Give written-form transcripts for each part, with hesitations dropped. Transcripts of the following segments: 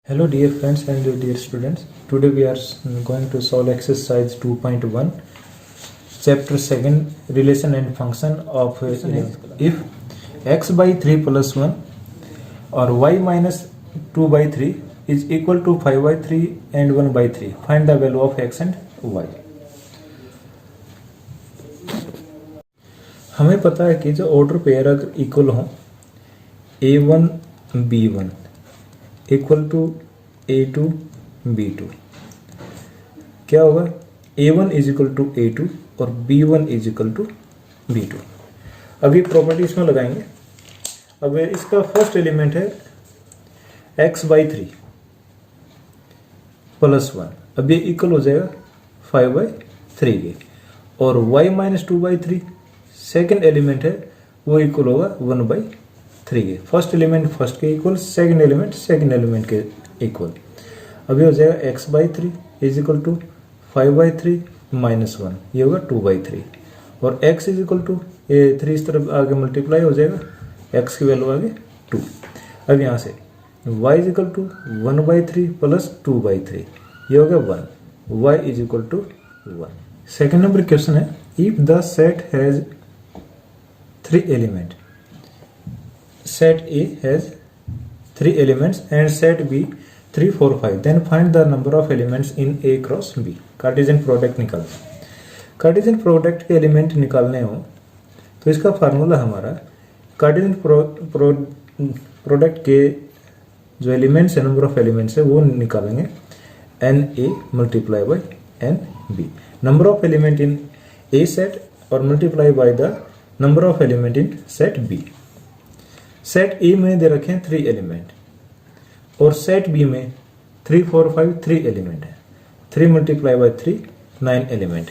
Hello dear friends and dear students. Today we are going to solve exercise 2.1 chapter 2 relation and function of if x by 3 plus 1 or y minus 2 by 3 is equal to 5 by 3 and 1 by 3. Find the value of x and y. हमें पता है कि जो order pair अगर equal हो a1 b1 equal to a2 b2, क्या होगा? a1 is equal to a2 और b1 is equal to b2. अभी प्रॉपर्टी इसमें लगाएंगे. अब इसका फर्स्ट एलिमेंट है x बाई 3 प्लस 1. अब ये इक्वल हो जाएगा 5 बाई 3 के. और y minus 2 by 3 second element है, वो इक्वल होगा 1 बाई 3 के. फर्स्ट एलिमेंट फर्स्ट के equal, second element second element के इक्वल. अभी हो जाएगा x by 3 is equal to 5 by 3 minus 1, ये होगा 2 बाई 3. और x इज इक्वल टू 3 इस तरफ आगे मल्टीप्लाई हो जाएगा, x की वैल्यू आगे 2. अब यहाँ से y is equal to 1 by 3 plus 2 by 3, ये हो गया 1. y is equal to 1. Second number question है, if the set has 3 element, set A has 3 elements and set B 3, 4, 5. Then find the number of elements in A cross B. Cartesian product निकालना. Cartesian product के element निकालने हो तो इसका formula हमारा Cartesian product के जो एलिमेंट्स है, नंबर ऑफ एलिमेंट्स है, वो निकालेंगे n A multiply by n B. Number of element in A set और multiply by the number of element in set B. Set A में दे रखे हैं 3 एलिमेंट और सेट बी में 3, 4, 5 3 एलिमेंट है. 3 मल्टीप्लाई बाई 3 9 एलिमेंट.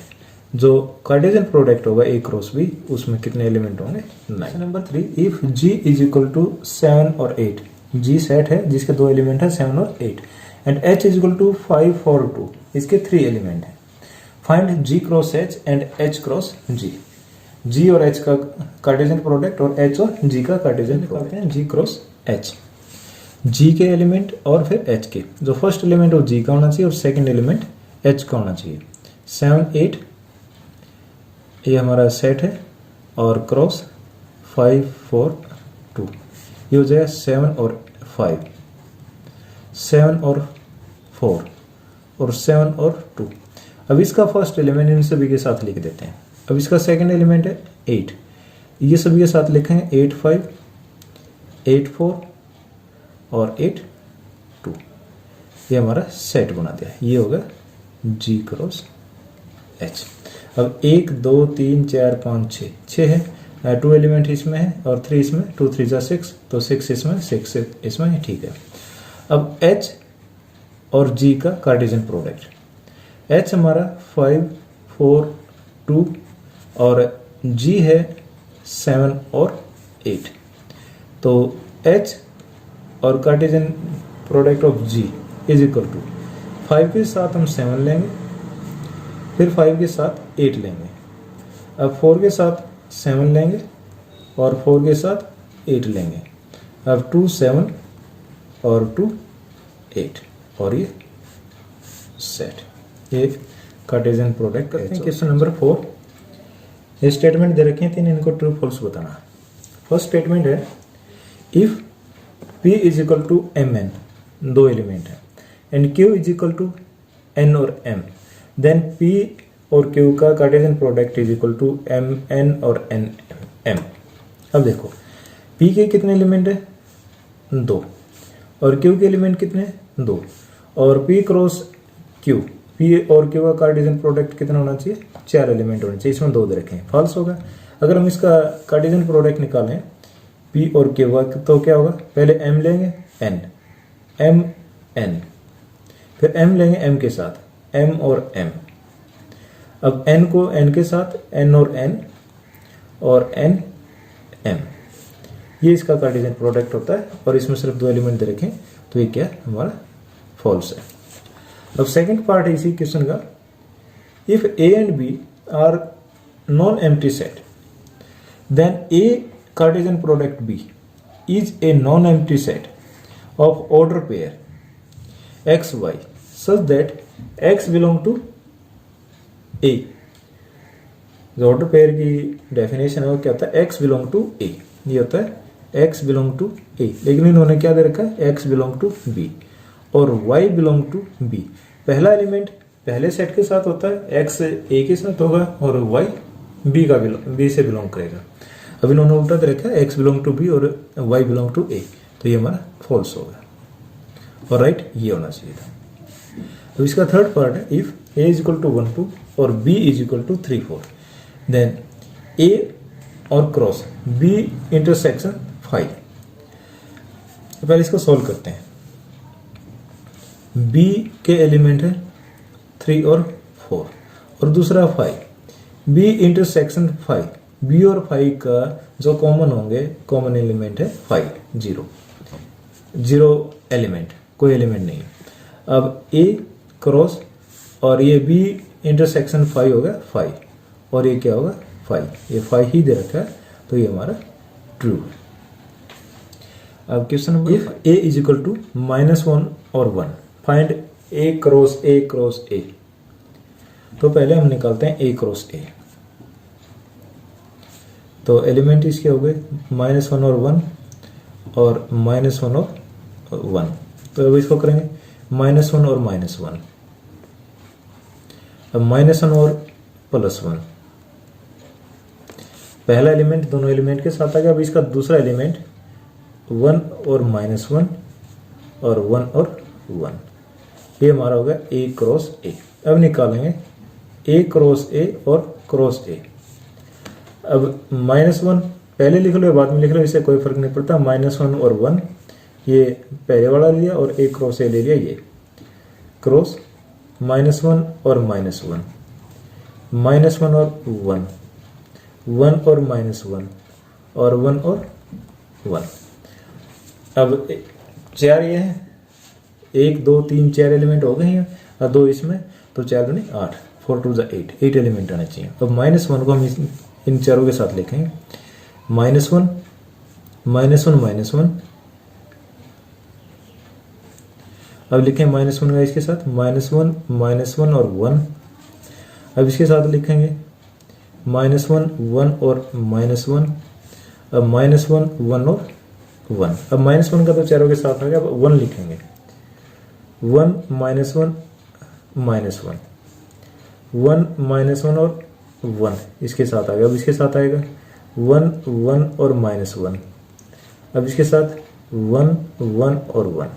जो कार्टेशियन प्रोडक्ट होगा ए क्रॉस बी, उसमें कितने एलिमेंट होंगे? 9. Number 3, if G is equal to 7 और 8. जी सेट है जिसके 2 एलिमेंट है 7 और 8 and H is equal to 5, 4, 2, इसके 3 एलिमेंट है. Find G cross H and H cross G. G और एच का कार्टेशियन प्रोडक्ट और एच और जी का कार्टेशियन प्रोडक्ट है. जी क्रॉस एच, जी के एलिमेंट और फिर एच के. जो फर्स्ट एलिमेंट वो जी का होना चाहिए और सेकंड एलिमेंट एच का होना चाहिए. 7, 8 ये हमारा सेट है और क्रॉस 5, 4, 2, ये हो जाएगा 7 और 5, 7 और 4 और 7 और 2. अब इसका फर्स्ट एलिमेंट इन सभी के साथ लिख देते हैं. अब इसका सेकंड एलिमेंट है 8, ये सभी के साथ लिखेंगे 8, 5, 8, 4 और 8, 2. ये हमारा सेट बना दिया. ये होगा जी क्रॉस एच. अब 1, 2, 3, 4, 5, 6 है. 2 एलिमेंट इसमें है और 3 इसमें. 2, 3 जा 6, तो 6 इसमें, 6 इसमें, ठीक है. अब एच और जी का कार्टेशियन प्रोडक्ट. एच हमारा 5, 4, 2 और जी है 7 और 8. तो H और Cartesian product of G is equal to 5 के साथ हम 7 लेंगे, फिर 5 के साथ 8 लेंगे. अब 4 के साथ 7 लेंगे और 4 के साथ 8 लेंगे. अब 2, 7 और 2, 8 और ये सेट. ये कार्टेशियन प्रोडक्ट करते हैं. क्वेश्चन नंबर 4, ये स्टेटमेंट दे रखे हैं 3, इनको ट्रू फॉल्स बताना. फर्स्ट स्टेटमेंट है, if P is equal to M N, 2 element है, and Q is equal to N और M, देन P और Q का Cartesian product is equal to M N और N M. अब देखो P के कितने एलिमेंट है? 2 और Q के एलिमेंट कितने? 2 और P क्रॉस Q, P और Q का कार्टेशियन प्रोडक्ट कितना होना चाहिए? 4 एलिमेंट होने चाहिए. इसमें 2 दे रखे हैं, फॉल्स होगा. अगर हम इसका कार्टेशियन प्रोडक्ट निकालें P और Q का, तो क्या होगा? पहले M लेंगे N, M N, फिर M लेंगे M के साथ, M और M. अब N को N के साथ, N और N और N M, ये इसका कार्टेशियन प्रोडक्ट होता है. और इसमें सिर्फ 2 एलिमेंट दे रखे हैं, तो ये क्या हमारा फॉल्स है. अब सेकंड पार्ट है इसी क्वेश्चन का, if A and B are non empty set, then A Cartesian product B is a non-empty set of order pair x y such that x belong to A. जो order pair की definition है वो क्या होता है, x belong to ए, ये होता है एक्स बिलोंग टू ए। लेकिन इन्होंने क्या दे रखा है, एक्स बिलोंग टू बी और वाई बिलोंग टू बी। पहला एलिमेंट पहले सेट के साथ होता है, एक्स ए के साथ होगा और वाई बी से बिलोंग करेगा। अब इन्होंने उल्टा दे रखा है, एक्स बिलोंग टू बी और वाई बिलोंग टू ए, तो ये हमारा फॉल्स होगा और राइट ये होना चाहिए था। अब इसका थर्ड पार्ट है, if A is equal to 1 2 और B is equal to 3 4 then A और क्रॉस बी इंटरसेक्शन 5। पहले इसको सॉल्व करते हैं। बी के एलिमेंट है 3 और 4 और दूसरा 5। बी इंटरसेक्शन 5, बी और 5 का जो कॉमन होंगे, कॉमन एलिमेंट है 5 0 एलिमेंट, कोई एलिमेंट नहीं। अब ए क्रॉस और ये बी इंटरसेक्शन 5 होगा 5 और ये क्या होगा 5, ये 5 ही दे रखा है तो ये हमारा ट्रू। अब question number if A is equal to -1 और 1 फाइंड ए क्रॉस ए। तो पहले हम निकालते हैं ए क्रॉस ए। तो एलिमेंट इसके हो गए -1 और 1 और -1 और 1। तो अब इसको करेंगे -1 और -1, अब -1 और +1। पहला एलिमेंट दोनों एलिमेंट के साथ आ गया। अब इसका दूसरा एलिमेंट 1 और -1 और 1 और 1, ये हमारा होगा ए क्रॉस ए। अब निकालेंगे ए क्रॉस ए और क्रॉस ए। अब -1 पहले लिख लो बाद में लिख लो, इससे कोई फर्क नहीं पड़ता। -1 और 1 ये पहले वाला लिया और ए क्रॉस ए ले लिया, ये क्रॉस -1 और -1 -1 और 1 1 और -1 और 1 और 1। अब 4 ये है, 1 2 3 4 एलिमेंट हो गए हैं और 2 इसमें, तो 4 दूनी 8 4 2 8 एलिमेंट आना चाहिए। अब -1 को हम इन चारों के साथ लिखेंगे -1 -1 -1। अब लिखें -1 का इसके साथ -1 -1 और 1। अब इसके साथ लिखेंगे -1 1 और -1। अब -1 1 और 1। अब -1 का तो चारों के साथ आ गया। अब 1 लिखेंगे 1 -1 -1 1 -1 और 1 इसके साथ आ गया। अब इसके साथ आएगा 1 1 और -1। अब इसके साथ 1 1 और 1।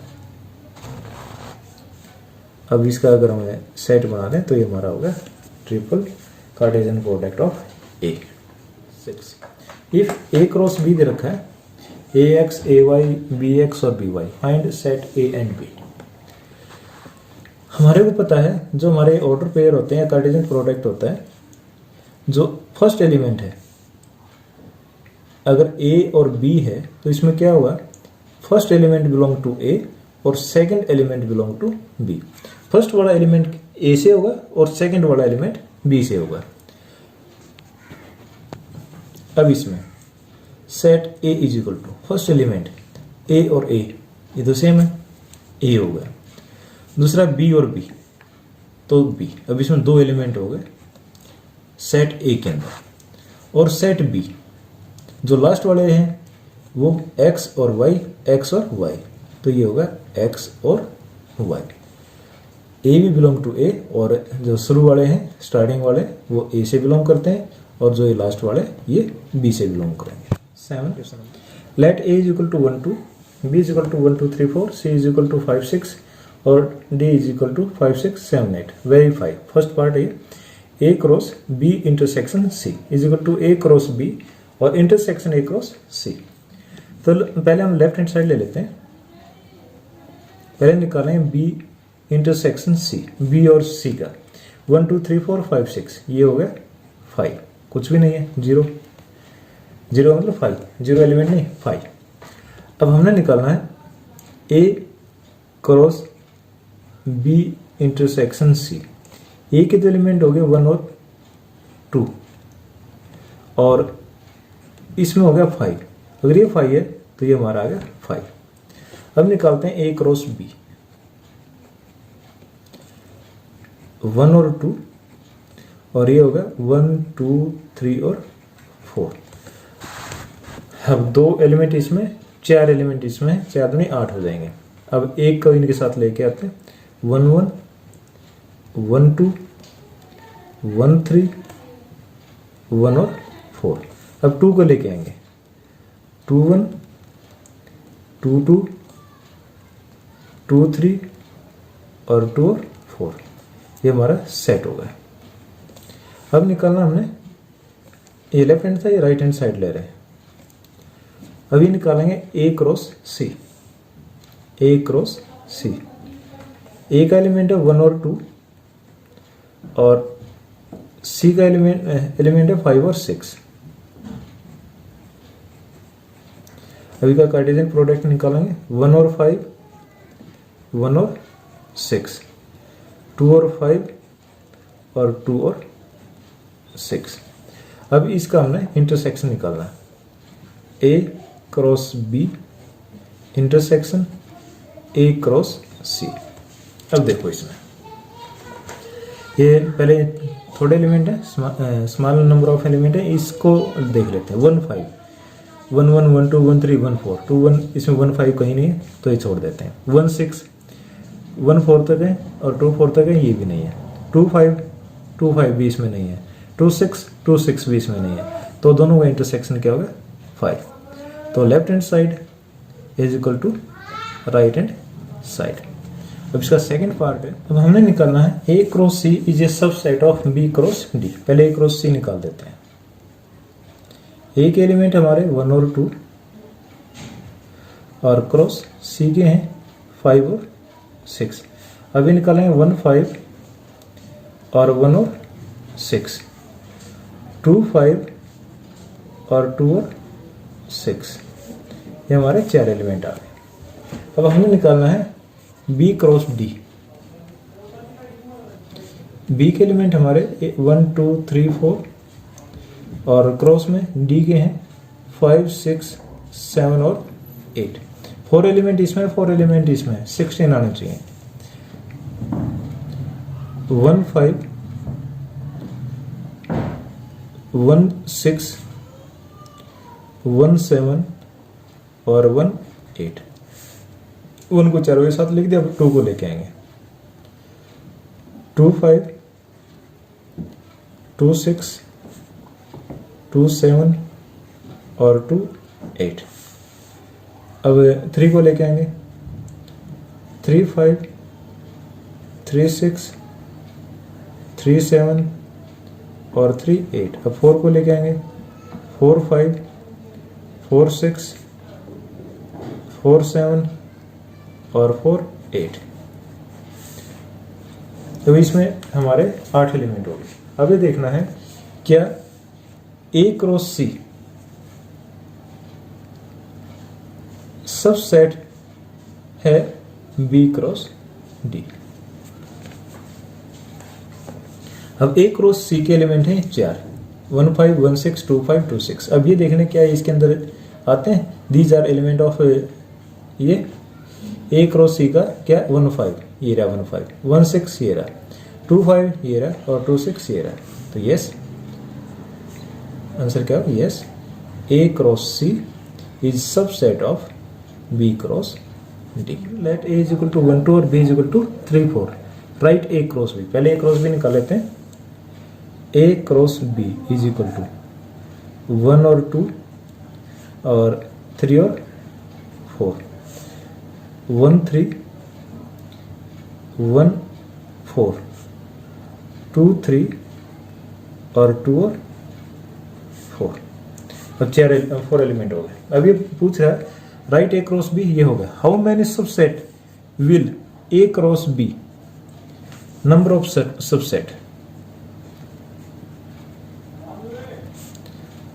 अब इसका अगर हमें सेट बना दें तो ये हमारा होगा triple Cartesian product of A. 6 if A cross B दे रखा है, A x A y B x और B y, find set A and B. हमारे को पता है जो हमारे ऑर्डर पेयर होते हैं, कार्टेशियन प्रोडक्ट होता है, जो फर्स्ट एलिमेंट है अगर ए और बी है तो इसमें क्या हुआ, first element belong to A और second element belong to B. फर्स्ट वाला एलिमेंट ए से होगा और सेकंड वाला एलिमेंट बी से होगा। अब इसमें set A is equal to first element A और ए, ये तो सेम है, ए होगा। दूसरा बी और बी, तो बी। अब इसमें 2 एलिमेंट हो गए सेट ए के अंदर। और सेट बी जो लास्ट वाले हैं वो एक्स और वाई, एक्स और वाई, तो ये होगा एक्स और वाई। ए भी बिलोंग टू ए और जो शुरू वाले हैं स्टार्टिंग वाले वो ए से बिलोंग करते हैं और जो ये लास्ट वाले ये बी से बिलोंग करेंगे। 7 let A is equal to 1 2, B is equal to 1 2 3 4, C is equal to 5 6 और D is equal to 5 6 7 8। Verify first part है A cross B intersection C is equal to A cross B और intersection A cross C. तो पहले हम left hand side ले लेते हैं। पहले निकालें बी इंटरसेक्शन सी, बी और सी का 1 2 3 4 5 6, ये हो गया 5, कुछ भी नहीं है, 0 0 मतलब 5, 0 एलिमेंट नहीं 5। अब हमने निकालना है ए क्रॉस बी इंटरसेक्शन सी। ए के 2 एलिमेंट हो गए 1 और 2 और इसमें हो गया 5। अगर ये 5 है तो ये हमारा आ गया 5। अब निकालते हैं ए क्रॉस बी। 1 और 2, और ये होगा 1 2 3 और 4। अब 2 एलिमेंट इसमें, 4 एलिमेंट इसमें, 4 दूनी 8 हो जाएंगे। अब एक को इनके साथ लेके आते हैं, 1 1 1 2 1 3 1 और 4। अब 2 को लेके आएंगे, 2 1 2 2 2 3 और 2 और 4। ये हमारा सेट हो गया। अब निकालना हमने, ये लेफ्ट हैंड था, ये राइट हैंड साइड ले रहे हैं। अभी निकालेंगे ए क्रॉस सी। ए क्रॉस सी, ए का एलिमेंट है 1 और 2, और सी का एलिमेंट है 5 और 6। अभी का कार्टेशियन प्रोडक्ट निकालेंगे, 1 और 5, 1 और 6, 2 और 5 और 2 और 6। अब इसका हमने इंटरसेक्शन निकालना है, A cross B intersection A cross C. अब देखो इसमें ये पहले थोड़े एलिमेंट है, स्मॉल नंबर ऑफ एलिमेंट है, इसको देख लेते हैं। 1 5 1 1 1 2 1 3 1 4 2 1, इसमें 1 5 कहीं नहीं है तो ये छोड़ देते हैं। 1 6 1 4 तक है और 2 4 तक है, ये भी नहीं है। 2 5 भी इसमें नहीं है। 2 6 भी इसमें नहीं है। तो दोनों का इंटरसेक्शन क्या होगा, 5। तो left hand side is equal to right hand side. अब इसका सेकंड पार्ट है, अब हमने निकालना है A cross C is a subset of B cross D. पहले ए क्रॉस सी निकाल देते हैं। ए के एलिमेंट हमारे 1 और 2, और क्रॉस सी के हैं 5 और 6। अभी निकालेंगे 1 5 और 1 और 6, 2 5 और 2 और 6। ये हमारे 4 एलिमेंट आ गए। अब हमें निकालना है बी क्रॉस डी। बी के एलिमेंट हमारे 1 2 3 4, और क्रॉस में डी के हैं 5 6 7 और 8। 4 एलिमेंट इसमें, 4 एलिमेंट इसमें, 16 आने चाहिए। 1 5 1 6 1 7 और 1 8। 1 को 4 के साथ लिख दिया। अब 2 को लेके आएंगे, 2 5 2 6 2 7 और 2 8। अब 3 को लेके आएंगे, 3 5 3 6 3 7 और 3 8। अब 4 को लेके आएंगे, 4 5 4 6 4 7 और 4 8। तो इसमें हमारे 8 एलिमेंट हो गए। अब ये देखना है क्या ए क्रॉस सी सबसेट है बी क्रॉस डी। अब ए क्रॉस सी के एलिमेंट हैं 4, 1 5 1 6 2 5 2 6। अब ये देखने क्या है इसके अंदर आते हैं, दीज आर एलिमेंट ऑफ ये ए क्रॉस सी का क्या 1 5 ये रहा, 1 5 1 6 ये रहा, 2 5 ये रहा और 2 6 ये रहा। तो यस, आंसर क्या हो, yes, A cross C is subset of B cross D. Let A is equal to 1 2 और B is equal to 3 4। Write A cross B. पहले ए क्रॉस बी निकाल लेते हैं। A cross B is equal to 1 और 2 और 3 और 4, 1 3 1 4 2 3 और 2 और 4। अब 4 एलिमेंट हो गए। अब ये पूछ रहा है राइट ए क्रॉस बी, ये हो गया। How many subset will A cross B, number of subset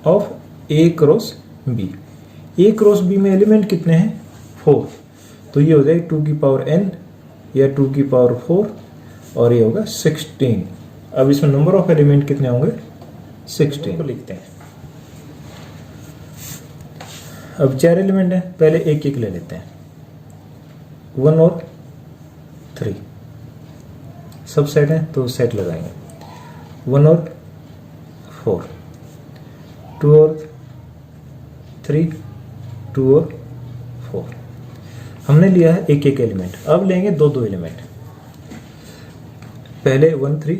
of A cross B. A cross B में एलिमेंट कितने हैं, 4। तो ये हो जाएगा 2 की पावर n या 2 की पावर 4, और ये होगा 16। अब इसमें नंबर ऑफ एलिमेंट कितने होंगे, 16 को लिखते हैं। अब 4 एलिमेंट है, पहले एक एक ले लेते हैं। 1 और 3 सब सेट हैं तो सेट लगाएंगे 1 और 4, 2 और 3, 2 और 4। हमने लिया है एक एक एलिमेंट, अब लेंगे दो दो एलिमेंट। पहले 1 3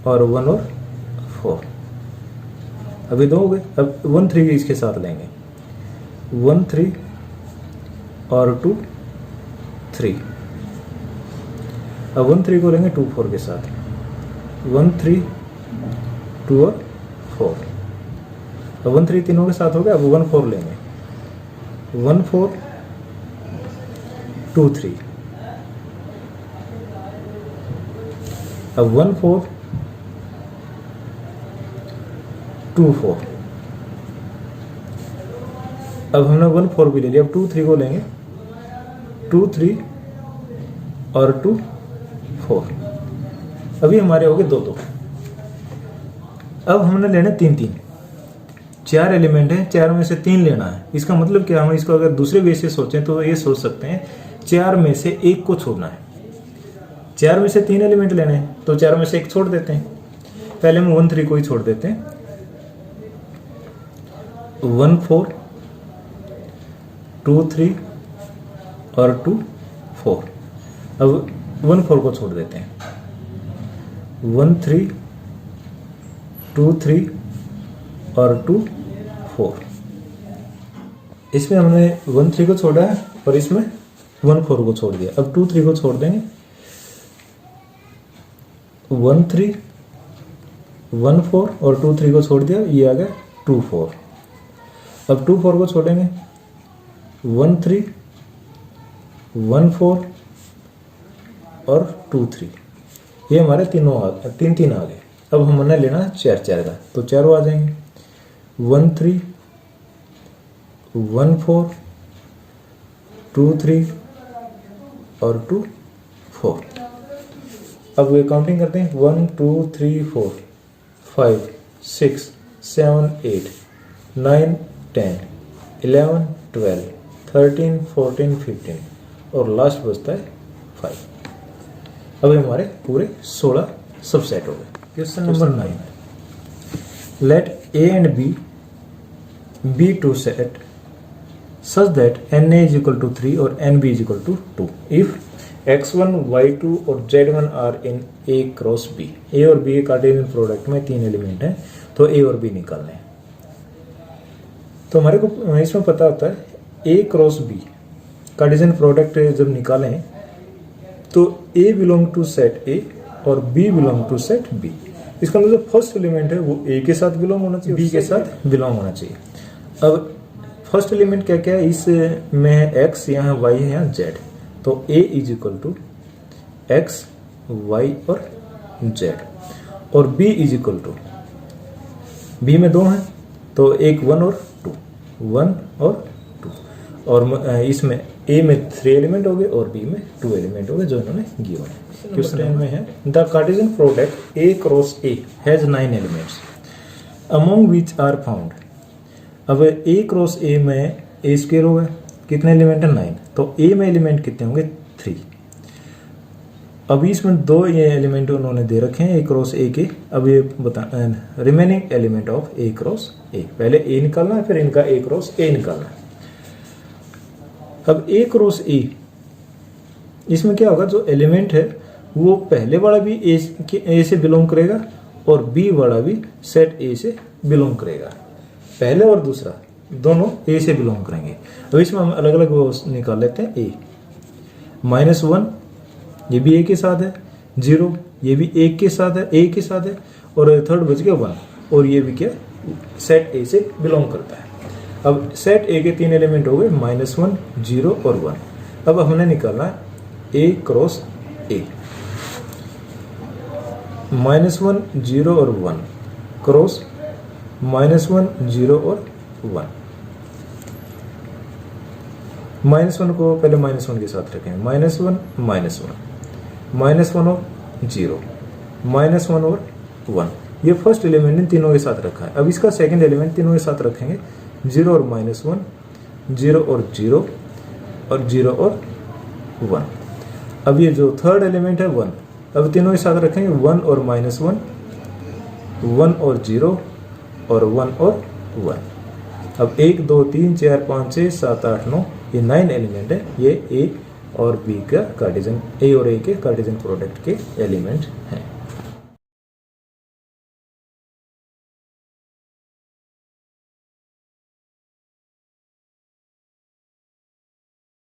और 1 और 4, अभी दो हो गए। अब 1 3 इसके साथ लेंगे 1 3 और 2 3। अब 1 3 को लेंगे 2 4 के साथ 1 3 2 और 4। अब 1 3 तीनों के साथ हो गया। अब 1 4 लेंगे 1 4 2 3। अब 1 4 2 4। अब हमने 1 4 भी ले लिया। अब 2 3 को लेंगे 2 3 और 2 4। अभी हमारे हो गए 2 2। अब हमने लेने 3 3। 4 एलिमेंट है, 4 में से 3 लेना है। इसका मतलब क्या, हम इसको अगर दूसरे वे से सोचें तो ये सोच सकते हैं 4 में से 1 को छोड़ना है। 4 में से 3 एलिमेंट लेने हैं तो 4 में से 1 छोड़ देते हैं। पहले हम 1 3 को ही छोड़ देते हैं 1 4 2 3 और 2 4। अब 1 4 को छोड़ देते हैं 1 3 2 3 और 2 4। इसमें हमने 1 3 को छोड़ा है और इसमें 1 4 को छोड़ दिया। अब 2 3 को छोड़ देंगे 1 3 1 4 और 2 3 को छोड़ दिया, ये आ गया 2 4। अब 2 4 को छोड़ेंगे 1 3 1 4 और 2 3। ये हमारे तीन तीन आ गए। अब हमने लेना 4 4 का तो 4 आ जाएंगे 1 3 1 4 2 3 और 2 4। अब ये काउंटिंग करते हैं 1 2 3 4 5 6 7 8 9 10 11 12 13 14 15 और लास्ट बचता है 5। अब हमारे पूरे 16 सबसेट हो गए। Question number 9, let A and B be two set such that NA is equal to 3 और NB is equal to 2 if X1 Y2 और Z1 are in A cross B। A और B कार्टेशियन प्रोडक्ट में 3 element हैं तो A और B निकालने हैं। तो हमारे को इसमें पता होता है A cross B Cartesian product जब निकालें तो A belong to set A और B belong to set B। इसका मतलब फर्स्ट एलिमेंट है वो A के साथ बिलोंग होना चाहिए, B के साथ बिलोंग होना चाहिए। अब फर्स्ट एलिमेंट क्या क्या है, इसमें है X, यहाँ Y है, यहाँ Z। तो A is equal to X Y और Z और B is equal to, B में 2 हैं तो एक 1 और 2, 1 और 2 और इसमें A में 3 एलिमेंट हो गए और B में 2 एलिमेंट हो गए जो इन्होंने गिवन है। क्वेश्चन में है the Cartesian product A cross A has 9 elements among which are found. अब A क्रॉस A में A स्क्वायर होगा, कितने एलिमेंट है 9, तो A में एलिमेंट कितने होंगे 3। अभी इसमें 2 ये एलिमेंट उन्होंने दे रखे हैं A क्रॉस A के। अब ये बता remaining element of A cross A, पहले A निकालना है फिर इनका A क्रॉस A निकालना है। अब A क्रॉस A इसमें क्या होगा, जो एलिमेंट है वो पहले वाला भी A से बिलोंग करेगा और B वाला भी सेट A से बिलोंग करेगा। पहले और दूसरा दोनों A से बिलोंग करेंगे। अब इसमें हम अलग अलग वो निकाल लेते हैं। A -1 ये भी A के साथ है, 0 ये भी A के साथ है, A के साथ है और थर्ड बच गया 1 और ये भी क्या सेट A से बिलोंग करता है। अब सेट A के 3 एलिमेंट हो गए -1 0 और 1। अब हमने निकालना है A क्रॉस A -1 0 और 1 क्रॉस -1 0 और 1। -1 को पहले -1 के साथ रखेंगे, -1 -1 और 0 -1 और 1। ये फर्स्ट एलिमेंट इन तीनों के साथ रखा है। अब इसका सेकंड एलिमेंट तीनों के साथ रखेंगे, 0 और -1 0 और 0 और 0 और 1। अब ये जो थर्ड एलिमेंट है 1, अब तीनों एक साथ रखेंगे 1 और -1, 1 और 0 और 1 और 1। अब 1 2 3 4 5 6 7 8 9 ये 9 एलिमेंट है। ये ए और बी का कार्टेशियन, ए और ए के कार्टेशियन प्रोडक्ट के एलिमेंट हैं।